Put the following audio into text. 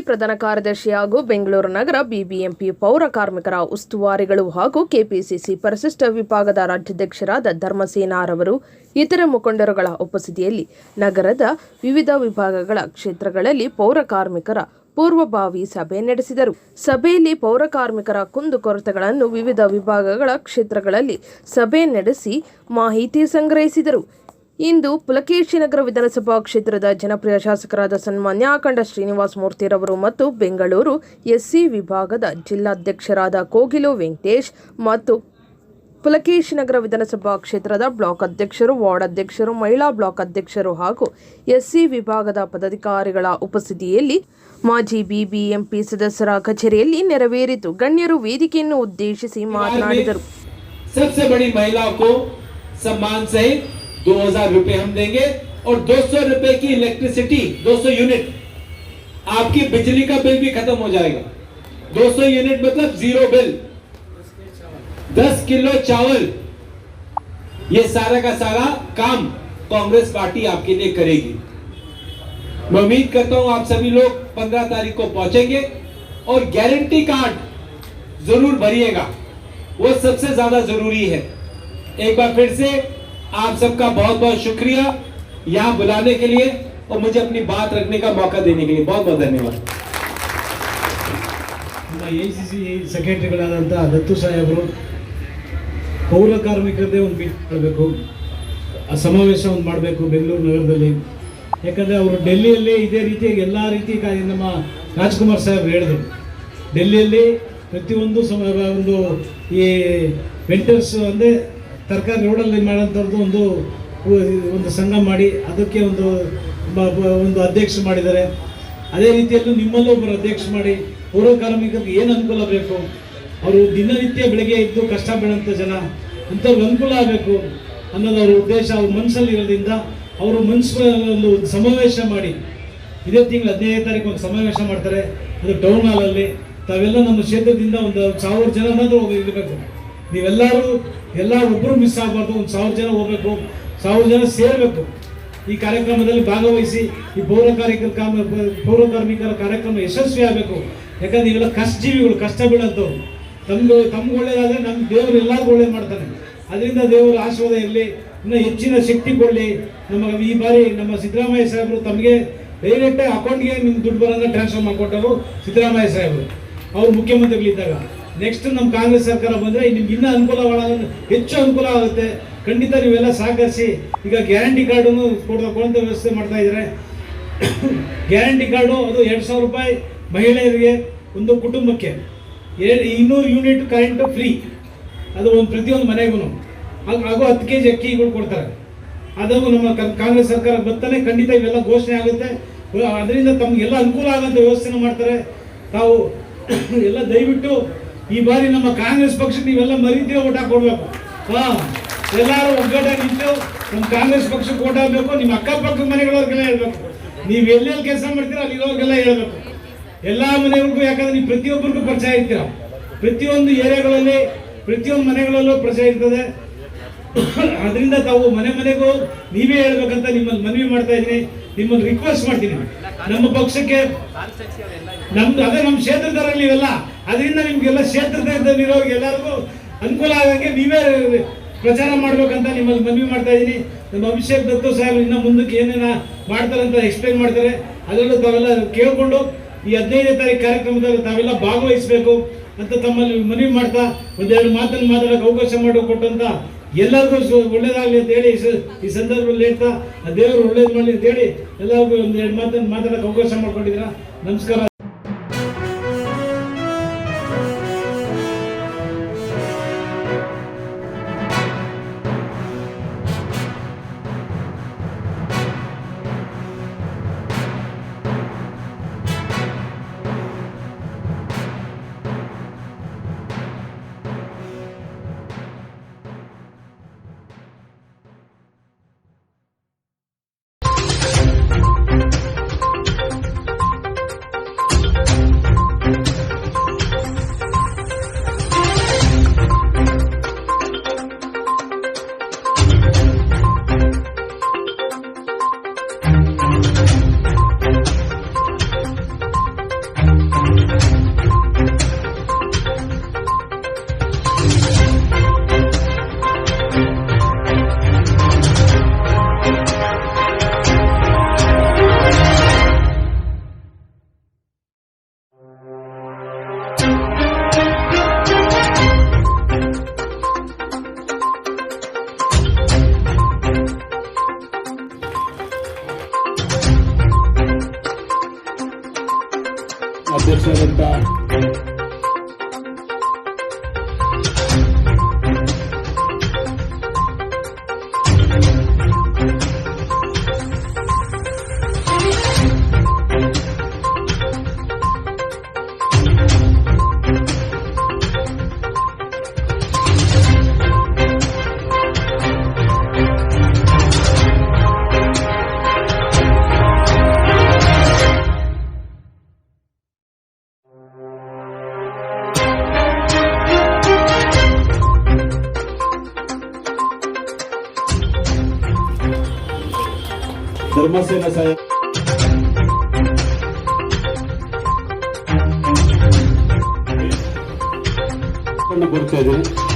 ಪ್ರಧಾನ ಕಾರ್ಯದರ್ಶಿ ಹಾಗೂ ಬೆಂಗಳೂರು ನಗರ ಬಿಬಿಎಂಪಿ ಪೌರ ಕಾರ್ಮಿಕರ ಉಸ್ತುವಾರಿಗಳು ಹಾಗೂ ಕೆಪಿಸಿಸಿ ಪರಿಶಿಷ್ಟ ವಿಭಾಗದ ರಾಜ್ಯಾಧ್ಯಕ್ಷರಾದ ಧರ್ಮಸೇನಾರವರು ಇತರೆ ಮುಖಂಡರುಗಳ ಉಪಸ್ಥಿತಿಯಲ್ಲಿ ನಗರದ ವಿವಿಧ ವಿಭಾಗಗಳ ಕ್ಷೇತ್ರಗಳಲ್ಲಿ ಪೌರ ಕಾರ್ಮಿಕರ ಪೂರ್ವಭಾವಿ ಸಭೆ ನಡೆಸಿದರು. ಸಭೆಯಲ್ಲಿ ಪೌರ ಕಾರ್ಮಿಕರ ಕುಂದುಕೊರತೆಗಳನ್ನು ವಿವಿಧ ವಿಭಾಗಗಳ ಕ್ಷೇತ್ರಗಳಲ್ಲಿ ಸಭೆ ನಡೆಸಿ ಮಾಹಿತಿ ಸಂಗ್ರಹಿಸಿದರು. ಇಂದು ಪುಲಕೇಶಿನಗರ ವಿಧಾನಸಭಾ ಕ್ಷೇತ್ರದ ಜನಪ್ರಿಯ ಶಾಸಕರಾದ ಸನ್ಮಾನ್ಯ ಅಖಂಡ ಶ್ರೀನಿವಾಸ ಮೂರ್ತಿರವರು ಮತ್ತು ಬೆಂಗಳೂರು ಎಸ್ಸಿ ವಿಭಾಗದ ಜಿಲ್ಲಾಧ್ಯಕ್ಷರಾದ ಕೋಗಿಲು ವೆಂಕಟೇಶ್ ಮತ್ತು ಪುಲಕೇಶಿನಗರ ವಿಧಾನಸಭಾ ಕ್ಷೇತ್ರದ ಬ್ಲಾಕ್ ಅಧ್ಯಕ್ಷರು, ವಾರ್ಡ್ ಅಧ್ಯಕ್ಷರು, ಮಹಿಳಾ ಬ್ಲಾಕ್ ಅಧ್ಯಕ್ಷರು ಹಾಗೂ ಎಸ್ಸಿ ವಿಭಾಗದ ಪದಾಧಿಕಾರಿಗಳ ಉಪಸ್ಥಿತಿಯಲ್ಲಿ ಮಾಜಿ ಬಿಬಿಎಂಪಿ ಸದಸ್ಯರ ಕಚೇರಿಯಲ್ಲಿ ನೆರವೇರಿತು. ಗಣ್ಯರು ವೇದಿಕೆಯನ್ನು ಉದ್ದೇಶಿಸಿ ಮಾತನಾಡಿದರು. 2000 रुपए हम देंगे और 200 रुपए की इलेक्ट्रिसिटी 200 यूनिट आपकी बिजली का बिल भी खत्म हो जाएगा. 200 यूनिट मतलब जीरो बिल. 10 किलो चावल, ये सारा का सारा काम कांग्रेस पार्टी आपके लिए करेगी. मैं उम्मीद करता हूं आप सभी लोग 15 तारीख को पहुंचेंगे और गारंटी कार्ड जरूर भरिएगा, वो सबसे ज्यादा जरूरी है. एक बार फिर से आप सबका बहुत बहुत शुक्रिया यहाँ बुलाने के लिए और मुझे अपनी बात रखने का मौका देने के लिए बहुत बहुत धन्यवाद. ACC ಸೆಕ್ರೆಟರಿಗಳಾದಂತಹ ದತ್ತು ಸಾಹೇಬರು ಪೌರ ಕಾರ್ಮಿಕರದೇ ಒಂದು ಮೀಟ್ ಮಾಡಬೇಕು, ಸಮಾವೇಶ ಒಂದು ಮಾಡಬೇಕು ಬೆಂಗಳೂರು ನಗರದಲ್ಲಿ. ಯಾಕಂದರೆ ಅವರು ಡೆಲ್ಲಿಯಲ್ಲಿ ಇದೇ ರೀತಿಯಾಗಿ ಎಲ್ಲ ರೀತಿ ನಮ್ಮ ರಾಜ್ಕುಮಾರ್ ಸಾಹೇಬರು ಹೇಳಿದರು, ಡೆಲ್ಲಿಯಲ್ಲಿ ಪ್ರತಿಯೊಂದು ಒಂದು ಈ ವೆಂಟರ್ಸ್ ಅಂದರೆ ತರಕಾರಿ ರೋಡಲ್ಲಿ ಮಾಡೋಂಥದ್ದು ಒಂದು ಸಂಘ ಮಾಡಿ ಅದಕ್ಕೆ ಒಂದು ಅಧ್ಯಕ್ಷ ಮಾಡಿದ್ದಾರೆ. ಅದೇ ರೀತಿಯಲ್ಲೂ ನಿಮ್ಮಲ್ಲೂ ಒಬ್ಬರು ಅಧ್ಯಕ್ಷ ಮಾಡಿ ಪೌರ ಕಾರ್ಮಿಕರಿಗೆ ಏನು ಅನುಕೂಲ ಬೇಕು, ಅವರು ದಿನನಿತ್ಯ ಬೆಳಗ್ಗೆ ಇದ್ದು ಕಷ್ಟ ಬೀಳೋಂಥ ಜನ ಅಂಥವ್ರಿಗೆ ಅನುಕೂಲ ಆಗಬೇಕು ಅನ್ನೋದು ಅವ್ರ ಉದ್ದೇಶ. ಅವ್ರ ಮನಸ್ಸಲ್ಲಿ ಇರೋದ್ರಿಂದ ಅವರು ಒಂದು ಸಮಾವೇಶ ಮಾಡಿ ಇದೇ ತಿಂಗಳು 15ನೇ ತಾರೀಕು ಒಂದು ಸಮಾವೇಶ ಮಾಡ್ತಾರೆ. ಅದು ಟೌನ್ ಹಾಲಲ್ಲಿ ತಾವೆಲ್ಲ ನಮ್ಮ ಕ್ಷೇತ್ರದಿಂದ ಒಂದು 1000 ಜನ ಅನ್ನೋದು ಇರಬೇಕು. ನೀವೆಲ್ಲರೂ ಒಬ್ಬರು ಮಿಸ್ ಆಗಬಾರ್ದು. ಒಂದು 1000 ಜನ ಹೋಗ್ಬೇಕು, 1000 ಜನ ಸೇರಬೇಕು. ಈ ಕಾರ್ಯಕ್ರಮದಲ್ಲಿ ಭಾಗವಹಿಸಿ ಈ ಪೌರ ಕಾರ್ಮಿಕರ ಕಾರ್ಯಕ್ರಮ ಯಶಸ್ವಿ ಆಗಬೇಕು. ಯಾಕಂದ್ರೆ ನೀವೆಲ್ಲ ಕಷ್ಟಜೀವಿಗಳು, ಕಷ್ಟ ಬೀಳಂಥವ್ರು. ತಮ್ಗೆ ಒಳ್ಳೇದಾದರೆ ನಮ್ಮ ದೇವರು ಎಲ್ಲರಿಗೂ ಒಳ್ಳೇದು ಮಾಡ್ತಾನೆ. ಅದರಿಂದ ದೇವರ ಆಶೀರ್ವಾದ ಇರಲಿ, ಇನ್ನೂ ಹೆಚ್ಚಿನ ಶಕ್ತಿ ಕೊಡಲಿ. ಈ ಬಾರಿ ನಮ್ಮ ಸಿದ್ದರಾಮಯ್ಯ ಸಾಹೇಬರು ತಮಗೆ ಡೈರೆಕ್ಟಾಗಿ ಅಕೌಂಟ್ಗೆ ನಿಮ್ಮ ದುಡ್ಡು ಬರೋದನ್ನ ಟ್ರಾನ್ಸ್ಫರ್ ಮಾಡಿಕೊಟ್ಟರು ಸಿದ್ದರಾಮಯ್ಯ ಸಾಹೇಬರು ಅವ್ರು ಮುಖ್ಯಮಂತ್ರಿಗಳಿದ್ದಾಗ. ನೆಕ್ಸ್ಟ್ ನಮ್ಮ ಕಾಂಗ್ರೆಸ್ ಸರ್ಕಾರ ಬಂದರೆ ನಿಮ್ಗೆ ಇನ್ನೂ ಹೆಚ್ಚು ಅನುಕೂಲ ಆಗುತ್ತೆ. ಖಂಡಿತ ನೀವೆಲ್ಲ ಸಹಕರಿಸಿ. ಈಗ ಗ್ಯಾರಂಟಿ ಕಾರ್ಡನ್ನು ಕೊಡುವಂಥ ವ್ಯವಸ್ಥೆ ಮಾಡ್ತಾ ಇದ್ದಾರೆ. ಗ್ಯಾರಂಟಿ ಕಾರ್ಡು ಅದು 2000 ರೂಪಾಯಿ ಮಹಿಳೆಯರಿಗೆ ಒಂದು ಕುಟುಂಬಕ್ಕೆ, 200 ಯೂನಿಟ್ ಕರೆಂಟು ಫ್ರೀ, ಅದು ಪ್ರತಿಯೊಂದು ಮನೆಗೂ ಹಾಗೂ 10 kg ಅಕ್ಕಿಗಳು ಕೊಡ್ತಾರೆ. ಅದನ್ನು ನಮ್ಮ ಕಾಂಗ್ರೆಸ್ ಸರ್ಕಾರ ಬರ್ತಾನೆ ಖಂಡಿತ ಇವೆಲ್ಲ ಘೋಷಣೆ ಆಗುತ್ತೆ. ಅದರಿಂದ ತಮಗೆಲ್ಲ ಅನುಕೂಲ ಆಗೋಂಥ ವ್ಯವಸ್ಥೆನ ಮಾಡ್ತಾರೆ. ತಾವು ಎಲ್ಲ ದಯವಿಟ್ಟು ಈ ಬಾರಿ ನಮ್ಮ ಕಾಂಗ್ರೆಸ್ ಪಕ್ಷಕ್ಕೆ ನೀವೆಲ್ಲ ಮರೀತೀರ ಓಟ್ ಹಾಕೊಡ್ಬೇಕು. ಎಲ್ಲರೂ ಒಗ್ಗಟ್ಟಾಗಿ ನಿಂತು ನಮ್ಮ ಕಾಂಗ್ರೆಸ್ ಪಕ್ಷಕ್ಕೆ ಓಟ್ ಹಾಕಬೇಕು. ನಿಮ್ಮ ಅಕ್ಕಪಕ್ಕದ ಮನೆಗಳವ್ರಿಗೆಲ್ಲ ಹೇಳ್ಬೇಕು, ನೀವು ಎಲ್ಲೆಲ್ಲಿ ಕೆಲಸ ಮಾಡ್ತೀರ ಅಲ್ಲಿರೋರಿಗೆಲ್ಲ ಹೇಳ್ಬೇಕು, ಎಲ್ಲ ಮನೆಗಳಿಗೂ. ಯಾಕಂದ್ರೆ ನೀವು ಪ್ರತಿಯೊಬ್ಬರಿಗೂ ಪರಿಚಯ ಇರ್ತೀರ, ಪ್ರತಿಯೊಂದು ಏರಿಯಾಗಳಲ್ಲಿ ಪ್ರತಿಯೊಂದು ಮನೆಗಳಲ್ಲೂ ಪರಿಚಯ ಇರ್ತದೆ. ಅದರಿಂದ ತಾವು ಮನೆಗೂ ನೀವೇ ಹೇಳ್ಬೇಕಂತ ನಿಮ್ಮಲ್ಲಿ ಮನವಿ ಮಾಡ್ತಾ ಇದ್ದೀನಿ, ನಿಮ್ಮಲ್ಲಿ ರಿಕ್ವೆಸ್ಟ್ ಮಾಡ್ತೀನಿ. ನಮ್ಮ ಪಕ್ಷಕ್ಕೆ ನಮ್ಮ ಕ್ಷೇತ್ರದಲ್ಲಿ ಇವೆಲ್ಲ, ಅದರಿಂದ ನಿಮ್ಗೆಲ್ಲ ಕ್ಷೇತ್ರದಲ್ಲಿರೋರಿಗೆ ಎಲ್ಲರಿಗೂ ಅನುಕೂಲ ಆಗಂಗೆ ನೀವೇ ಪ್ರಚಾರ ಮಾಡ್ಬೇಕಂತ ನಿಮ್ಮಲ್ಲಿ ಮನವಿ ಮಾಡ್ತಾ ಇದ್ದೀನಿ. ನಮ್ಮ ಅಭಿಷೇಕ್ ದತ್ತು ಸಾಹೇಬ್ ಇನ್ನು ಮುಂದಕ್ಕೆ ಏನೇನ ಮಾಡ್ತಾರೆ ಅಂತ ಎಕ್ಸ್ಪ್ಲೈನ್ ಮಾಡ್ತಾರೆ. ಅದರಲ್ಲೂ ತಾವೆಲ್ಲ ಕೇಳಿಕೊಂಡು ಈ 15ನೇ ತಾರೀಕು ಕಾರ್ಯಕ್ರಮದಲ್ಲಿ ತಾವೆಲ್ಲ ಭಾಗವಹಿಸಬೇಕು ಅಂತ ತಮ್ಮಲ್ಲಿ ಮನವಿ ಮಾಡ್ತಾ ಒಂದೆರಡು ಮಾತನ್ನು ಮಾತಾಡೋಕೆ ಅವಕಾಶ ಮಾಡಿಕೊಟ್ಟಂತ ಎಲ್ಲರಿಗೂ ಒಳ್ಳೇದಾಗಲಿ ಅಂತ ಹೇಳಿ ಈ ಸಂದರ್ಭದಲ್ಲಿ ಹೇಳ್ತಾ ದೇವರು ಒಳ್ಳೇದು ಮಾಡಲಿ ಅಂತ ಹೇಳಿ ಎಲ್ಲರಿಗೂ ಒಂದೆರಡು ಮಾತನ್ನು ಮಾತಾಡೋಕೆ ಅವಕಾಶ ಮಾಡ್ಕೊಂಡಿದ್ದೀರಾ. ನಮಸ್ಕಾರ. ಧರ್ಮಸೇನ ಸಾಹೇಬ್ ಬರ್ತಾ ಇದ್ದೀನಿ.